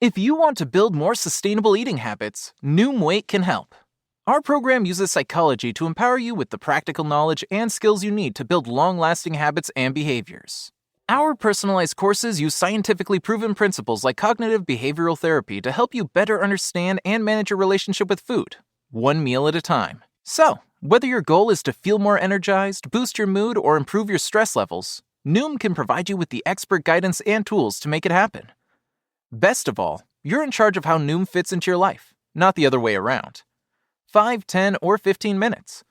If you want to build more sustainable eating habits, Noom Weight can help. Our program uses psychology to empower you with the practical knowledge and skills you need to build long-lasting habits and behaviors. Our personalized courses use scientifically proven principles like cognitive behavioral therapy to help you better understand and manage your relationship with food, one meal at a time. So, whether your goal is to feel more energized, boost your mood, or improve your stress levels, Noom can provide you with the expert guidance and tools to make it happen. Best of all, you're in charge of how Noom fits into your life, not the other way around. 5, 10, or 15 minutes.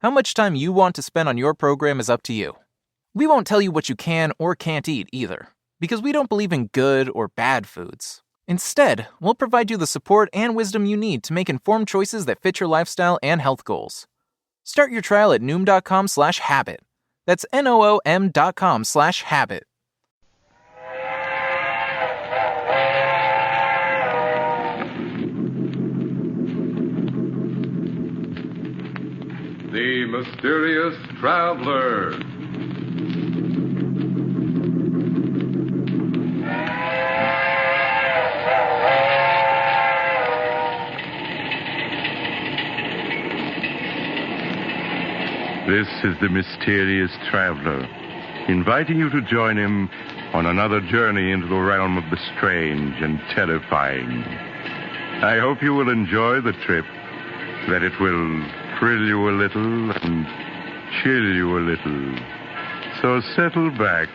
How much time you want to spend on your program is up to you. We won't tell you what you can or can't eat either, because we don't believe in good or bad foods. Instead, we'll provide you the support and wisdom you need to make informed choices that fit your lifestyle and health goals. Start your trial at Noom.com/habit. That's NOOM.com/habit. The Mysterious Traveler. This is the Mysterious Traveler, inviting you to join him on another journey into the realm of the strange and terrifying. I hope you will enjoy the trip, that it will thrill you a little and chill you a little. So settle back,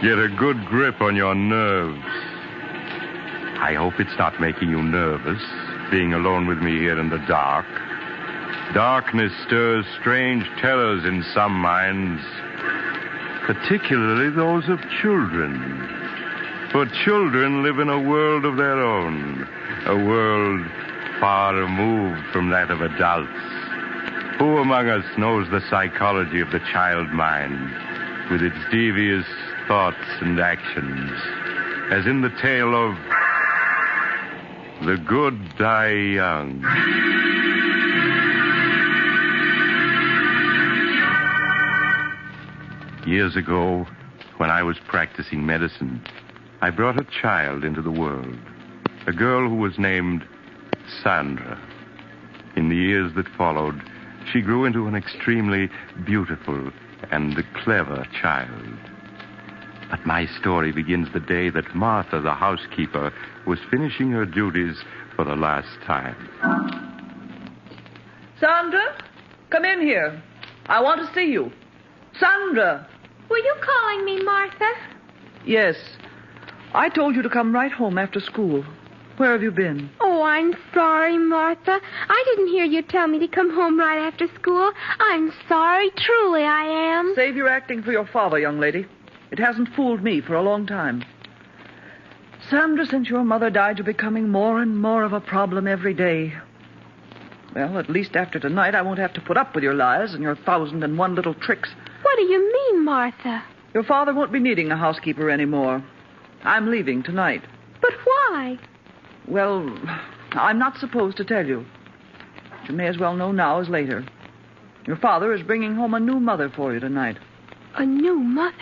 get a good grip on your nerves. I hope it's not making you nervous, being alone with me here in the dark. Darkness stirs strange terrors in some minds, particularly those of children. For children live in a world of their own, a world far removed from that of adults. Who among us knows the psychology of the child mind, with its devious thoughts and actions, as in the tale of The Good Die Young? Years ago, when I was practicing medicine, I brought a child into the world, a girl who was named Sandra. In the years that followed, she grew into an extremely beautiful and clever child. But my story begins the day that Martha, the housekeeper, was finishing her duties for the last time. Sandra, come in here. I want to see you. Sandra! Were you calling me, Martha? Yes. I told you to come right home after school. Where have you been? Oh, I'm sorry, Martha. I didn't hear you tell me to come home right after school. I'm sorry, truly I am. Save your acting for your father, young lady. It hasn't fooled me for a long time. Sandra, since your mother died, you're becoming more and more of a problem every day. Well, at least after tonight, I won't have to put up with your lies and your 1,001 little tricks. What do you mean, Martha? Your father won't be needing a housekeeper anymore. I'm leaving tonight. But why? Well, I'm not supposed to tell you. But you may as well know now as later. Your father is bringing home a new mother for you tonight. A new mother?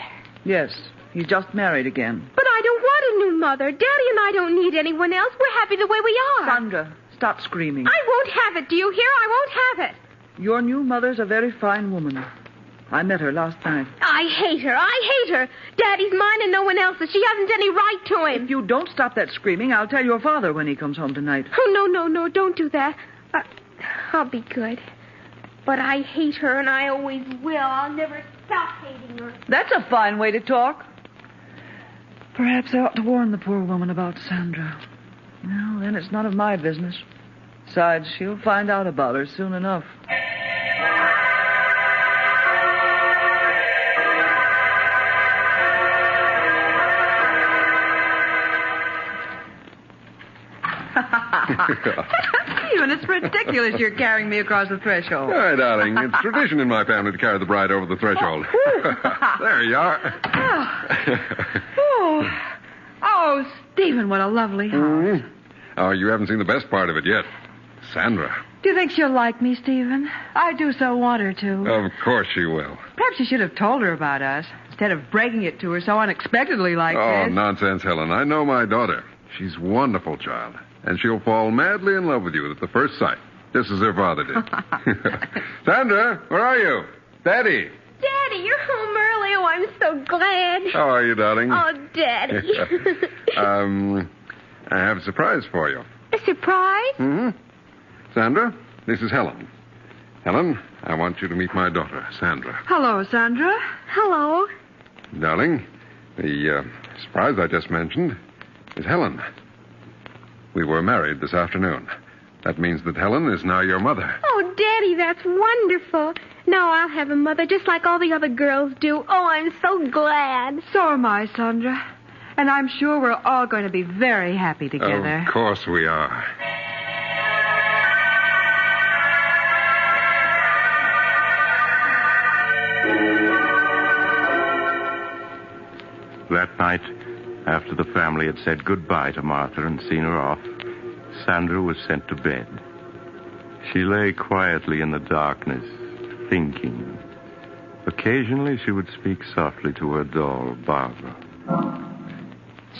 Yes, he's just married again. But I don't want a new mother. Daddy and I don't need anyone else. We're happy the way we are. Sandra, stop screaming. I won't have it. Do you hear? I won't have it. Your new mother's a very fine woman. I met her last night. I hate her. Daddy's mine and no one else's. She hasn't any right to him. If you don't stop that screaming, I'll tell your father when he comes home tonight. Oh, no, don't do that. I'll be good. But I hate her, and I always will. I'll never stop hating her. That's a fine way to talk. Perhaps I ought to warn the poor woman about Sandra. Well, then it's none of my business. Besides, she'll find out about her soon enough. Stephen, it's ridiculous you're carrying me across the threshold. All right, darling. It's tradition in my family to carry the bride over the threshold. There you are. Oh, Stephen, what a lovely house. Mm-hmm. Oh, you haven't seen the best part of it yet. Sandra. Do you think she'll like me, Stephen? I do so want her to. Of course she will. Perhaps you should have told her about us, instead of breaking it to her so unexpectedly like Oh, this. nonsense, Helen. I know my daughter. She's wonderful, child. And she'll fall madly in love with you at the first sight, just as her father did. Sandra, where are you? Daddy. Daddy, you're home early. Oh, I'm so glad. How are you, darling? Oh, Daddy. I have a surprise for you. A surprise? Mm-hmm. Sandra, this is Helen. Helen, I want you to meet my daughter, Sandra. Hello, Sandra. Hello. Darling, the surprise I just mentioned is Helen. We were married this afternoon. That means that Helen is now your mother. Oh, Daddy, that's wonderful. Now I'll have a mother just like all the other girls do. Oh, I'm so glad. So am I, Sandra. And I'm sure we're all going to be very happy together. Of course we are. That night, after the family had said goodbye to Martha and seen her off, Sandra was sent to bed. She lay quietly in the darkness, thinking. Occasionally, she would speak softly to her doll, Barbara.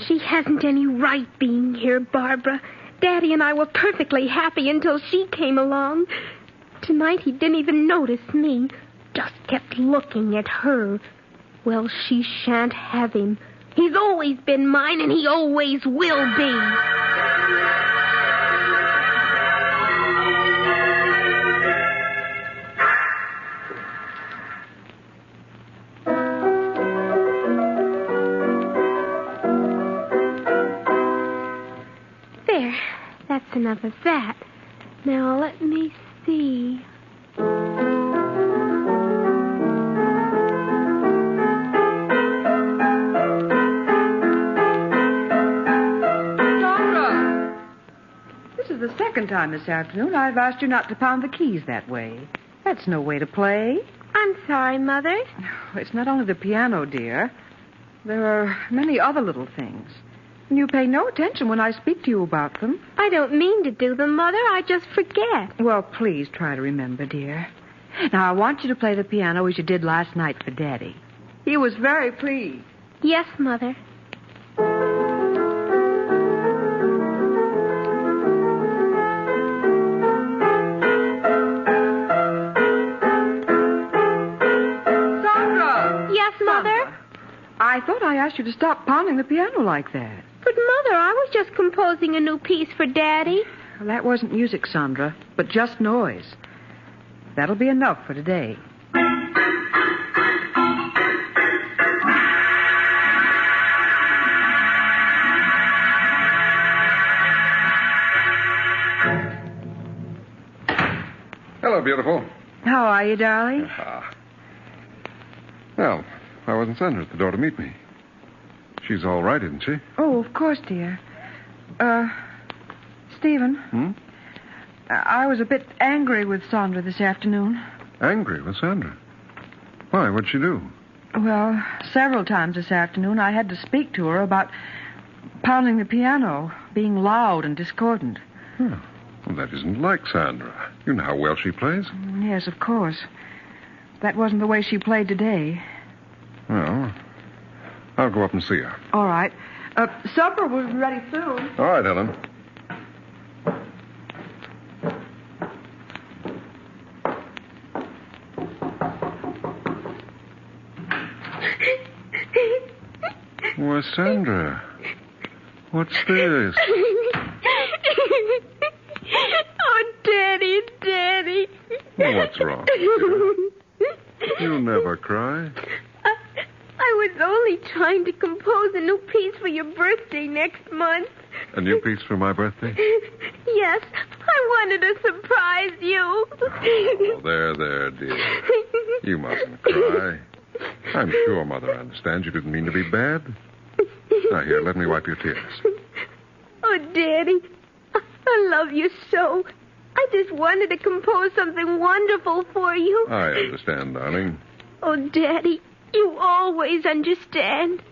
She hasn't any right being here, Barbara. Daddy and I were perfectly happy until she came along. Tonight, he didn't even notice me. Just kept looking at her. Well, she shan't have him. He's always been mine, and he always will be. There. That's enough of that. Now, let me see. The second time this afternoon, I've asked you not to pound the keys that way. That's no way to play. I'm sorry, Mother. It's not only the piano, dear. There are many other little things. And you pay no attention when I speak to you about them. I don't mean to do them, Mother. I just forget. Well, please try to remember, dear. Now, I want you to play the piano as you did last night for Daddy. He was very pleased. Yes, Mother. I thought I asked you to stop pounding the piano like that. But, Mother, I was just composing a new piece for Daddy. Well, that wasn't music, Sandra, but just noise. That'll be enough for today. Hello, beautiful. How are you, darling? Well, why wasn't Sandra at the door to meet me? She's all right, isn't she? Oh, of course, dear. Stephen. I was a bit angry with Sandra this afternoon. Angry with Sandra? Why? What'd she do? Well, several times this afternoon I had to speak to her about pounding the piano, being loud and discordant. Well, that isn't like Sandra. You know how well she plays. Yes, of course. That wasn't the way she played today. Well, I'll go up and see her. All right. Supper will be ready soon. All right, Helen. Why, Sandra, what's this? Oh, Daddy. Well, what's wrong? You'll never cry. I was only trying to compose a new piece for your birthday next month. A new piece for my birthday? Yes, I wanted to surprise you. Oh, there, dear. You mustn't cry. I'm sure Mother understands you didn't mean to be bad. Now, here, let me wipe your tears. Oh, Daddy, I love you so. I just wanted to compose something wonderful for you. I understand, darling. Oh, Daddy, you always understand.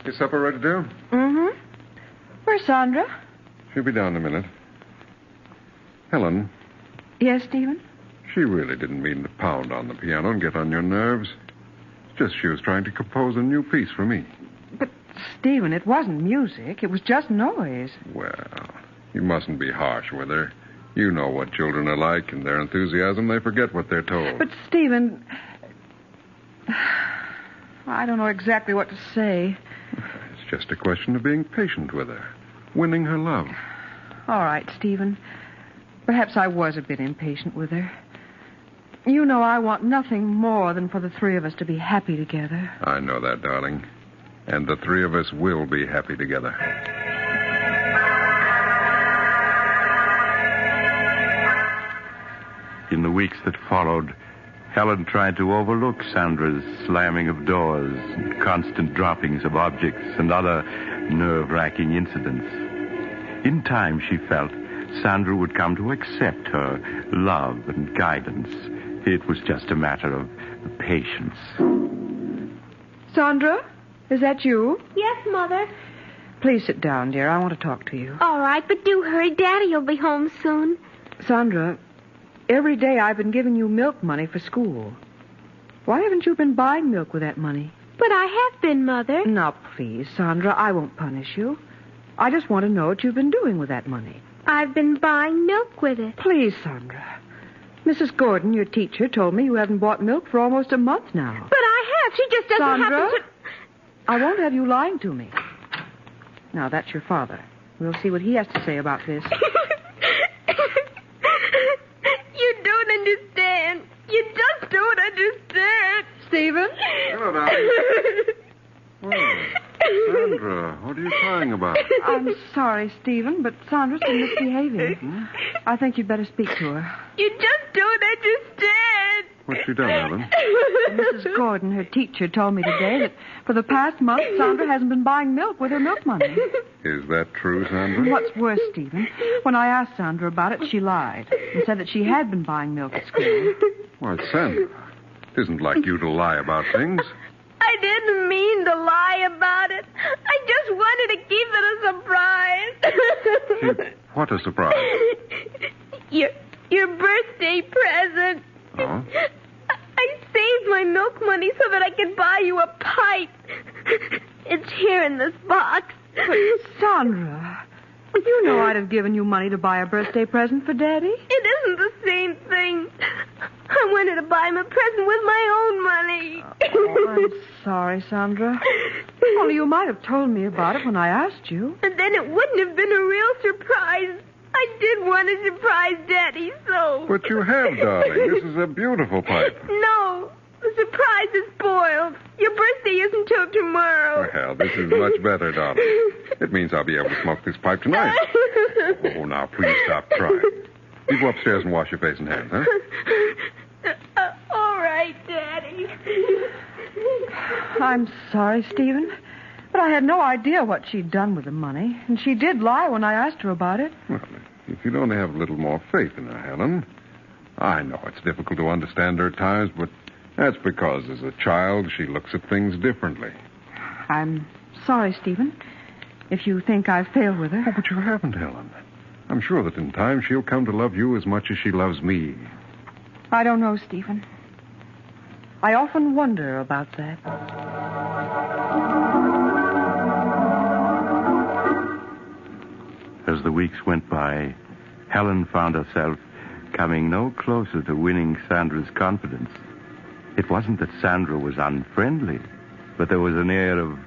Is supper ready, dear? Mm-hmm. Where's Sandra? She'll be down in a minute. Helen, Yes, Stephen? She really didn't mean to pound on the piano and get on your nerves. It's just she was trying to compose a new piece for me. But, Stephen, it wasn't music. It was just noise. Well, you mustn't be harsh with her. You know what children are like. In their enthusiasm, they forget what they're told. But, Stephen, I don't know exactly what to say. It's just a question of being patient with her, winning her love. All right, Stephen. Perhaps I was a bit impatient with her. You know I want nothing more than for the three of us to be happy together. I know that, darling. And the three of us will be happy together. In the weeks that followed, Helen tried to overlook Sandra's slamming of doors and constant droppings of objects and other nerve-wracking incidents. In time, she felt, Sandra would come to accept her love and guidance. It was just a matter of patience. Sandra, is that you? Yes, Mother. Please sit down, dear. I want to talk to you. All right, but do hurry. Daddy'll be home soon. Sandra, every day I've been giving you milk money for school. Why haven't you been buying milk with that money? But I have been, Mother. Now, please, Sandra, I won't punish you. I just want to know what you've been doing with that money. I've been buying milk with it. Please, Sandra. Mrs. Gordon, your teacher, told me you haven't bought milk for almost a month now. But I have. She just doesn't Sandra, happen to... I won't have you lying to me. Now, that's your father. We'll see what he has to say about this. You don't understand. You just don't understand. Stephen? Hello, darling. Oh, Sandra, what are you crying about? I'm sorry, Stephen, but Sandra's been misbehaving. I think you'd better speak to her. You just don't understand. What's she done, Helen? Mrs. Gordon, her teacher, told me today that for the past month, Sandra hasn't been buying milk with her milk money. Is that true, Sandra? What's worse, Stephen, when I asked Sandra about it, she lied and said that she had been buying milk at school. Why, Sandra, it isn't like you to lie about things. I didn't mean to lie about it. I just wanted to keep it a surprise. What a surprise. Your birthday present. Oh? I saved my milk money so that I could buy you a pipe. It's here in this box. But, Sandra, you know I'd have given you money to buy a birthday present for Daddy. It isn't the same thing. I wanted to buy him a present with my own money. Oh, I'm sorry, Sandra. Only you might have told me about it when I asked you. And then it wouldn't have been a real surprise. I did want to surprise Daddy, so... But you have, darling. This is a beautiful pipe. No, the surprise is spoiled. Your birthday isn't till tomorrow. Well, this is much better, darling. It means I'll be able to smoke this pipe tonight. Oh, now, please stop crying. You go upstairs and wash your face and hands, huh? All right, Daddy. I'm sorry, Stephen, but I had no idea what she'd done with the money, and she did lie when I asked her about it. Well, if you'd only have a little more faith in her, Helen. I know it's difficult to understand her at times, but that's because as a child she looks at things differently. I'm sorry, Stephen, if you think I've failed with her. Oh, but you haven't, Helen. I'm sure that in time she'll come to love you as much as she loves me. I don't know, Stephen. I often wonder about that. As the weeks went by, Helen found herself coming no closer to winning Sandra's confidence. It wasn't that Sandra was unfriendly, but there was an air of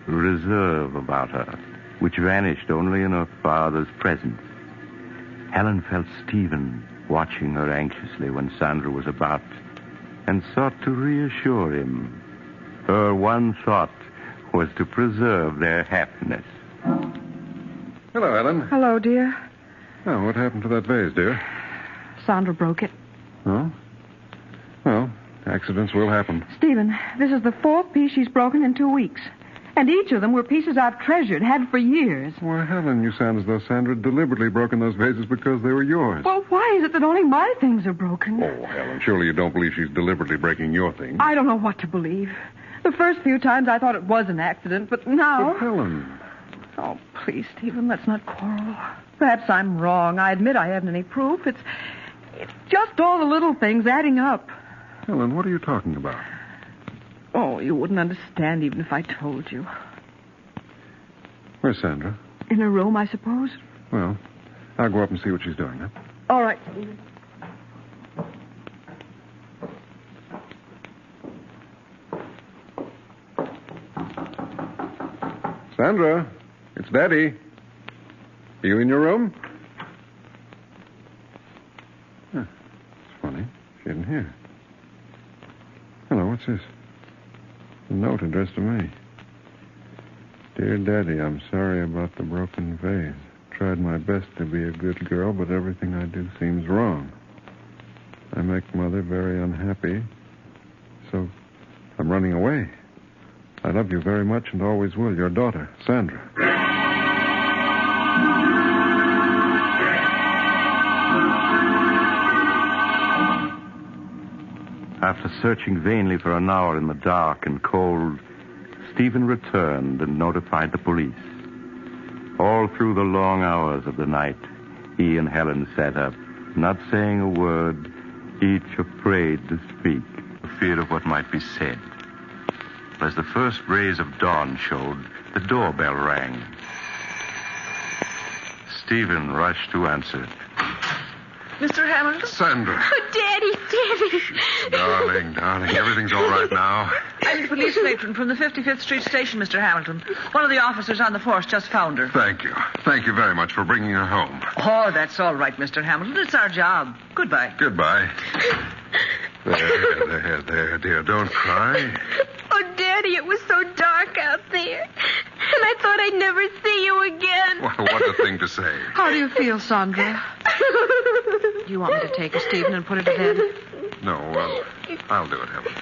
reserve about her, which vanished only in her father's presence. Helen felt Stephen watching her anxiously when Sandra was about, and sought to reassure him. Her one thought was to preserve their happiness. Hello, Helen. Hello, dear. Oh, what happened to that vase, dear? Sandra broke it. Oh? Well, accidents will happen. Stephen, this is the fourth piece she's broken in 2 weeks. And each of them were pieces I've treasured, had for years. Why, Helen, you sound as though Sandra had deliberately broken those vases because they were yours. Well, why is it that only my things are broken? Oh, Helen, surely you don't believe she's deliberately breaking your things. I don't know what to believe. The first few times I thought it was an accident, but now... But, Helen... Oh, please, Stephen, let's not quarrel. Perhaps I'm wrong. I admit I haven't any proof. It's just all the little things adding up. Helen, what are you talking about? Oh, you wouldn't understand even if I told you. Where's Sandra? In her room, I suppose. Well, I'll go up and see what she's doing, huh? All right. Sandra, it's Daddy. Are you in your room? Huh, it's funny. She isn't here. Hello, what's this? A note addressed to me. Dear Daddy, I'm sorry about the broken vase. Tried my best to be a good girl, but everything I do seems wrong. I make Mother very unhappy, so I'm running away. I love you very much and always will. Your daughter, Sandra. After searching vainly for an hour in the dark and cold, Stephen returned and notified the police. All through the long hours of the night, he and Helen sat up, not saying a word, each afraid to speak, for fear of what might be said. As the first rays of dawn showed, the doorbell rang. Stephen rushed to answer it. Mr. Hamilton? Sandra. Oh, Daddy. Darling, everything's all right now. I'm the police matron from the 55th Street station, Mr. Hamilton. One of the officers on the force just found her. Thank you. Thank you very much for bringing her home. Oh, that's all right, Mr. Hamilton. It's our job. Goodbye. Goodbye. There, dear. Don't cry. Oh, Daddy, it was so dark out there. And I thought I'd never see you again. What a thing to say. How do you feel, Sandra? Do you want me to take her, Stephen, and put her to bed? No, I'll do it, Helen.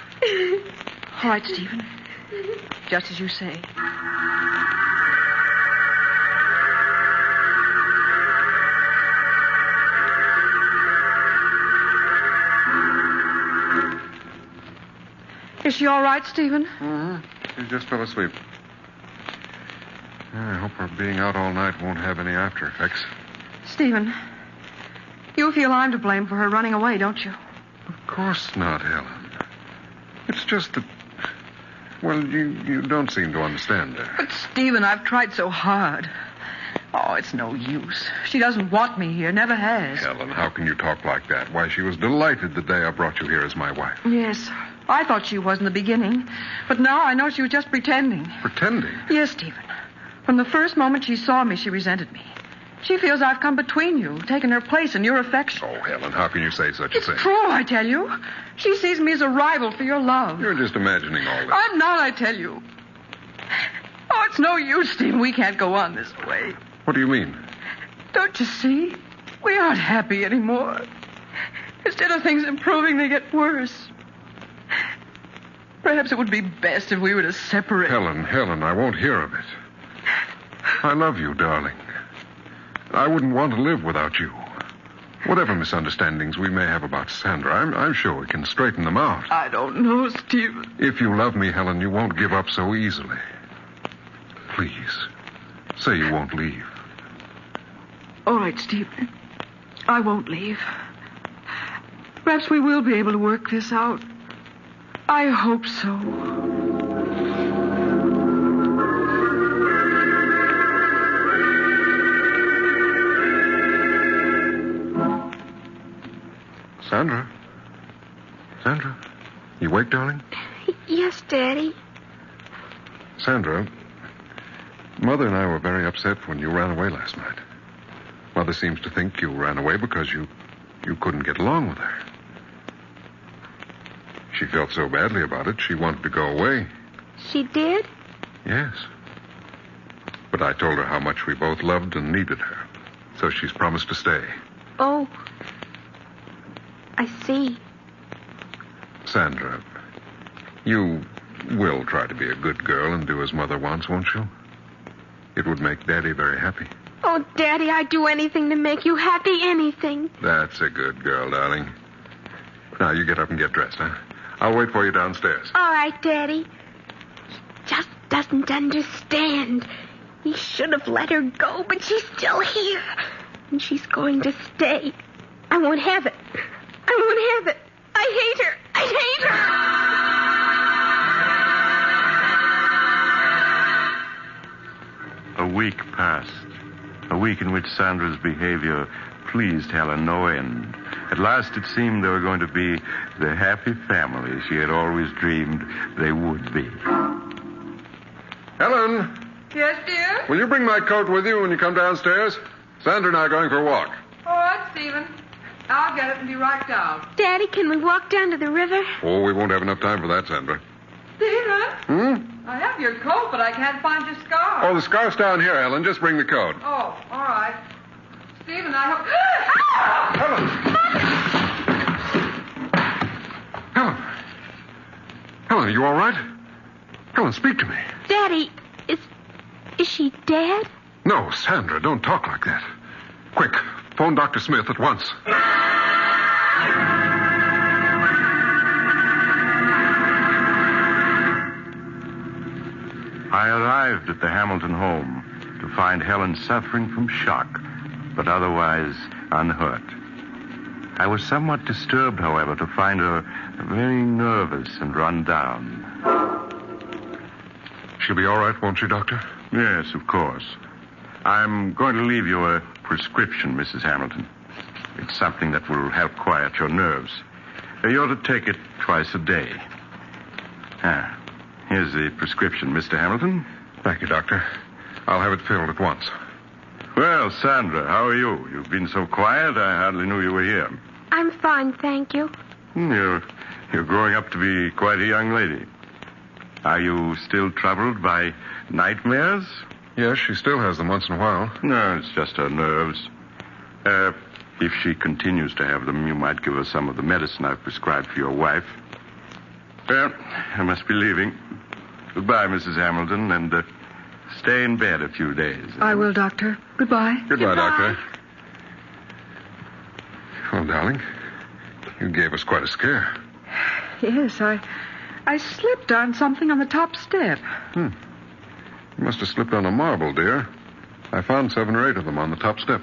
All right, Stephen. Just as you say. Is she all right, Stephen? Mm-hmm. She just fell asleep. I hope her being out all night won't have any after effects. Stephen, you feel I'm to blame for her running away, don't you? Of course not, Helen. It's just that, well, you don't seem to understand her. But, Stephen, I've tried so hard. Oh, it's no use. She doesn't want me here, never has. Helen, how can you talk like that? Why, she was delighted the day I brought you here as my wife. Yes, I thought she was in the beginning. But now I know she was just pretending. Pretending? Yes, Stephen. From the first moment she saw me, she resented me. She feels I've come between you, taken her place in your affection. Oh, Helen, how can you say such a thing? It's true, I tell you. She sees me as a rival for your love. You're just imagining all that. I'm not, I tell you. Oh, it's no use, Stephen. We can't go on this way. What do you mean? Don't you see? We aren't happy anymore. Instead of things improving, they get worse. Perhaps it would be best if we were to separate. Helen, I won't hear of it. I love you, darling. I wouldn't want to live without you. Whatever misunderstandings we may have about Sandra, I'm sure we can straighten them out. I don't know, Stephen. If you love me, Helen, you won't give up so easily. Please, say you won't leave. All right, Stephen. I won't leave. Perhaps we will be able to work this out. I hope so. Sandra, you awake, darling? Yes, Daddy. Sandra, Mother and I were very upset when you ran away last night. Mother seems to think you ran away because you couldn't get along with her. She felt so badly about it, she wanted to go away. She did? Yes. But I told her how much we both loved and needed her. So she's promised to stay. Oh, I see. Sandra, you will try to be a good girl and do as Mother wants, won't you? It would make Daddy very happy. Oh, Daddy, I'd do anything to make you happy, anything. That's a good girl, darling. Now, you get up and get dressed, huh? I'll wait for you downstairs. All right, Daddy. He just doesn't understand. He should have let her go, but she's still here. And she's going to stay. I won't have it. I won't have it. I hate her. I hate her. A week passed. A week in which Sandra's behavior pleased Helen no end. At last it seemed they were going to be the happy family she had always dreamed they would be. Helen, Yes, dear? will you bring my coat with you when you come downstairs? Sandra and I are going for a walk. All right, Stephen. I'll get it and be right down. Daddy, can we walk down to the river? Oh, we won't have enough time for that, Sandra. Stephen? I have your coat, but I can't find your scarf. Oh, the scarf's down here, Helen. Just bring the coat. Oh, all right. Stephen, I hope... Helen! Helen, are you all right? Helen, speak to me. Daddy, is she dead? No, Sandra, don't talk like that. Quick, phone Dr. Smith at once. I arrived at the Hamilton home to find Helen suffering from shock, but otherwise unhurt. I was somewhat disturbed, however, to find her very nervous and run down. She'll be all right, won't she, Doctor? Yes, of course. I'm going to leave you a prescription, Mrs. Hamilton. It's something that will help quiet your nerves. You ought to take it twice a day. Here's the prescription, Mr. Hamilton. Thank you, Doctor. I'll have it filled at once. Well, Sandra, how are you? You've been so quiet, I hardly knew you were here. I'm fine, thank you. You're growing up to be quite a young lady. Are you still troubled by nightmares? Yes, she still has them once in a while. No, it's just her nerves. If she continues to have them, you might give her some of the medicine I've prescribed for your wife. Well, I must be leaving. Goodbye, Mrs. Hamilton, and stay in bed a few days. I will, Doctor. Goodbye. Goodbye, Doctor. Well, darling, you gave us quite a scare. Yes, I slipped on something on the top step. You must have slipped on a marble, dear. I found 7 or 8 of them on the top step.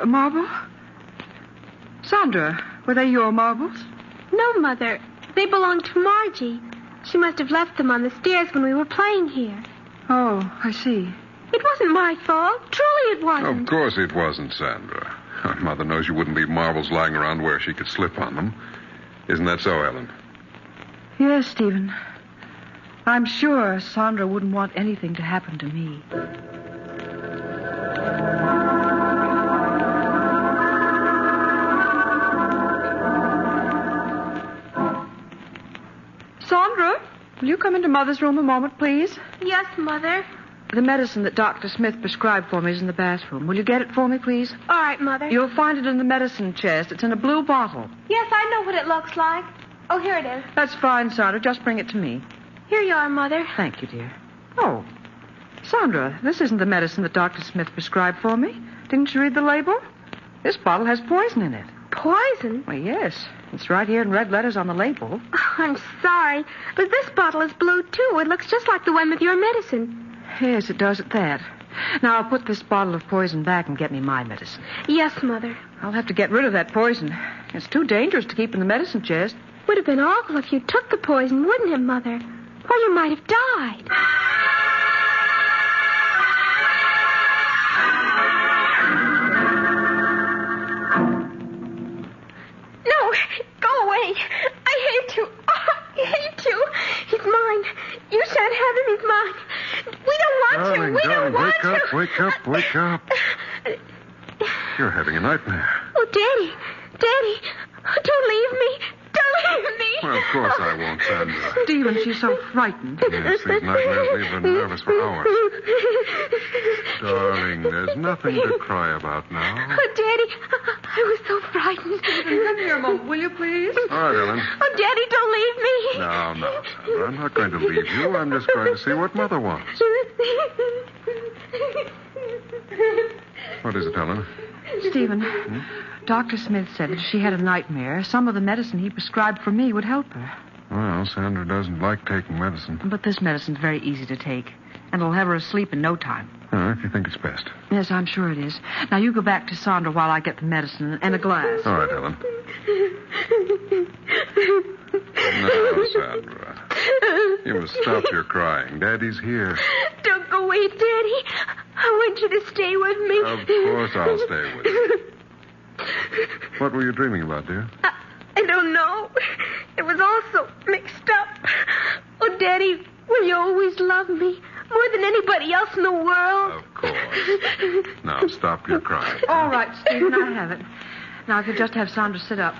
Marble? Sandra, were they your marbles? No, Mother. They belong to Margie. She must have left them on the stairs when we were playing here. Oh, I see. It wasn't my fault. Truly it wasn't. Of course it wasn't, Sandra. Our mother knows you wouldn't leave marbles lying around where she could slip on them. Isn't that so, Ellen? Yes, Stephen. I'm sure Sandra wouldn't want anything to happen to me. Sandra, will you come into Mother's room a moment, please? Yes, Mother. The medicine that Dr. Smith prescribed for me is in the bathroom. Will you get it for me, please? All right, Mother. You'll find it in the medicine chest. It's in a blue bottle. Yes, I know what it looks like. Oh, here it is. That's fine, Sandra. Just bring it to me. Here you are, Mother. Thank you, dear. Oh, Sandra, this isn't the medicine that Dr. Smith prescribed for me. Didn't you read the label? This bottle has poison in it. Poison? Well, yes. It's right here in red letters on the label. Oh, I'm sorry, but this bottle is blue, too. It looks just like the one with your medicine. Yes, it does at that. Now, I'll put this bottle of poison back and get me my medicine. Yes, Mother. I'll have to get rid of that poison. It's too dangerous to keep in the medicine chest. Would have been awful if you took the poison, wouldn't it, Mother? Or you might have died. No, go away. I hate you. Oh, I hate you. He's mine. You shan't have him. He's mine. We don't want Darling, you. We don't want wake up, you. wake up. You're having a nightmare. Oh, Daddy. Daddy. Don't leave me. Don't leave me. Well, of course I won't, Sandra. Stephen, she's so frightened. Yes, these nightmares leave her nervous for hours. Darling, there's nothing to cry about now. Oh, Daddy, I was so frightened. Come here a moment, will you, please? All right, Ellen. Oh, Daddy, don't leave me. No, Sandra. I'm not going to leave you. I'm just going to see what Mother wants. What is it, Ellen? Stephen, Dr. Smith said if she had a nightmare, some of the medicine he prescribed for me would help her. Well, Sandra doesn't like taking medicine. But this medicine's very easy to take, and it'll have her asleep in no time. If you think it's best. Yes, I'm sure it is. Now, you go back to Sandra while I get the medicine and a glass. All right, Ellen. No, Sandra. You must stop your crying. Daddy's here. Don't go away, Daddy. I want you to stay with me. Of course I'll stay with you. What were you dreaming about, dear? I don't know. It was all so mixed up. Oh, Daddy, will you always love me more than anybody else in the world? Of course. Now, stop your crying. All right, Stephen, I have it. Now, if you just have Sandra sit up.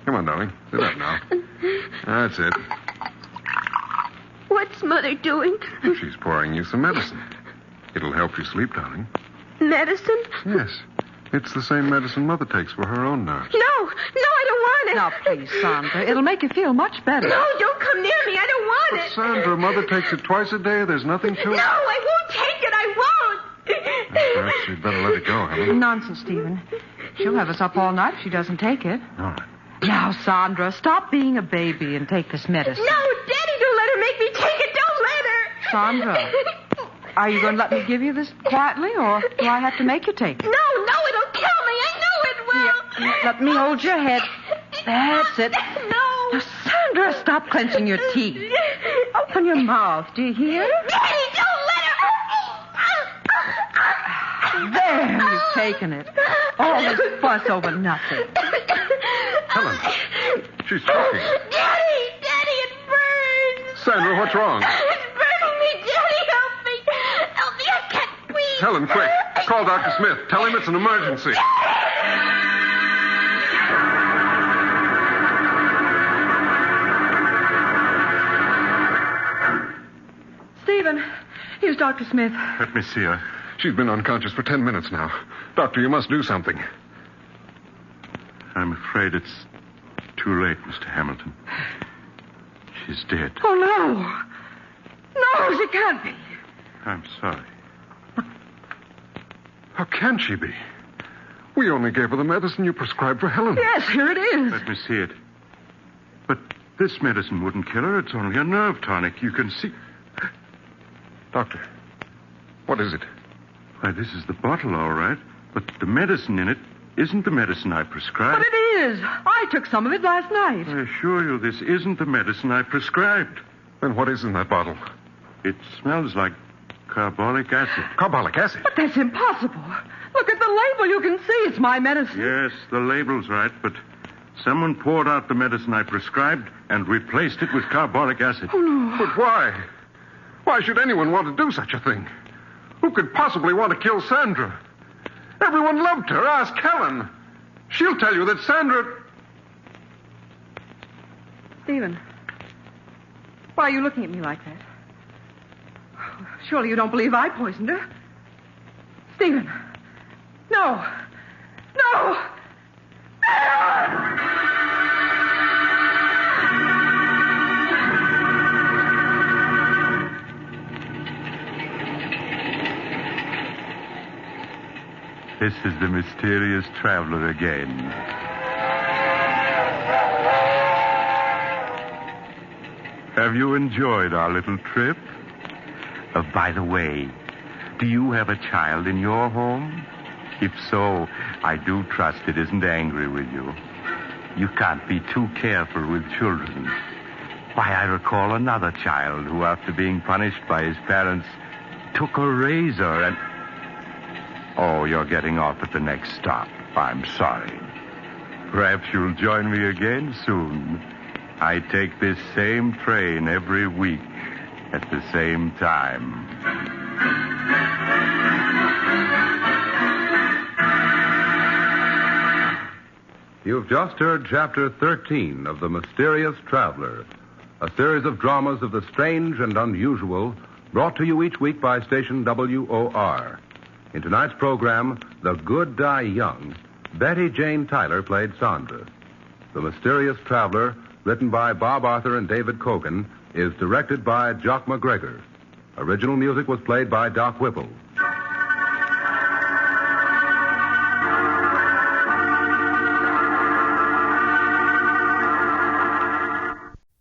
Come on, darling. Sit up now. That's it. What's Mother doing? She's pouring you some medicine. It'll help you sleep, darling. Medicine? Yes. It's the same medicine Mother takes for her own nerves. No, I don't want it. Now, please, Sandra. It'll make you feel much better. No, don't come near me. I don't want But, it. Sandra, Mother takes it twice a day. There's nothing to it. No, I won't take it. I won't. Perhaps you'd better let it go, Helen. Nonsense, Stephen. She'll have us up all night if she doesn't take it. All right. Now, Sandra, stop being a baby and take this medicine. No, Daddy, don't let her make me take it. Don't let her. Sandra, are you going to let me give you this quietly, or do I have to make you take it? No, it'll kill me. I know it will. Here, let me hold your head. That's it. No. Now, Sandra, stop clenching your teeth. Open your mouth. Do you hear? Daddy, don't let her. There, you've taken it. All this fuss over nothing. Helen, she's choking. Daddy, it burns. Sandra, what's wrong? It's burning me, Daddy. Help me. Help me. I can't breathe. Helen, quick. Call Dr. Smith. Tell him it's an emergency. Stephen, here's Dr. Smith. Let me see her. She's been unconscious for 10 minutes now. Doctor, you must do something. I'm afraid it's too late, Mr. Hamilton. She's dead. Oh, no. No, she can't be. I'm sorry. How can she be? We only gave her the medicine you prescribed for Helen. Yes, here it is. Let me see it. But this medicine wouldn't kill her. It's only a nerve tonic. You can see. Doctor, what is it? Why, this is the bottle, all right. But the medicine in it isn't the medicine I prescribed. But it is. I took some of it last night. I assure you, this isn't the medicine I prescribed. Then what is in that bottle? It smells like carbolic acid. Carbolic acid. But that's impossible. Look at the label. You can see it's my medicine. Yes, the label's right, but someone poured out the medicine I prescribed and replaced it with carbolic acid. Oh, no. But why? Why should anyone want to do such a thing? Who could possibly want to kill Sandra? Everyone loved her. Ask Helen. She'll tell you that Sandra... Stephen, why are you looking at me like that? Surely you don't believe I poisoned her? Stephen, no. No! This is the mysterious traveler again. Have you enjoyed our little trip? By the way, do you have a child in your home? If so, I do trust it isn't angry with you. You can't be too careful with children. Why, I recall another child who, after being punished by his parents, took a razor and... Oh, you're getting off at the next stop. I'm sorry. Perhaps you'll join me again soon. I take this same train every week at the same time. You've just heard Chapter 13 of The Mysterious Traveler, a series of dramas of the strange and unusual brought to you each week by station WOR. In tonight's program, The Good Die Young, Betty Jane Tyler played Sandra. The Mysterious Traveler, written by Bob Arthur and David Kogan, is directed by Jock McGregor. Original music was played by Doc Whipple.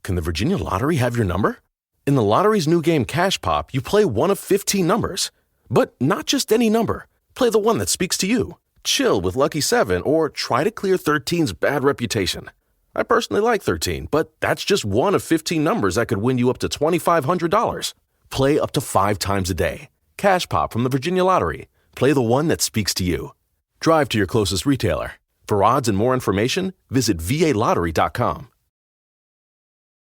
Can the Virginia Lottery have your number? In the lottery's new game Cash Pop, you play one of 15 numbers. But not just any number. Play the one that speaks to you. Chill with Lucky 7 or try to clear 13's bad reputation. I personally like 13, but that's just one of 15 numbers that could win you up to $2,500. Play up to 5 times a day. Cash Pop from the Virginia Lottery. Play the one that speaks to you. Drive to your closest retailer. For odds and more information, visit VALottery.com.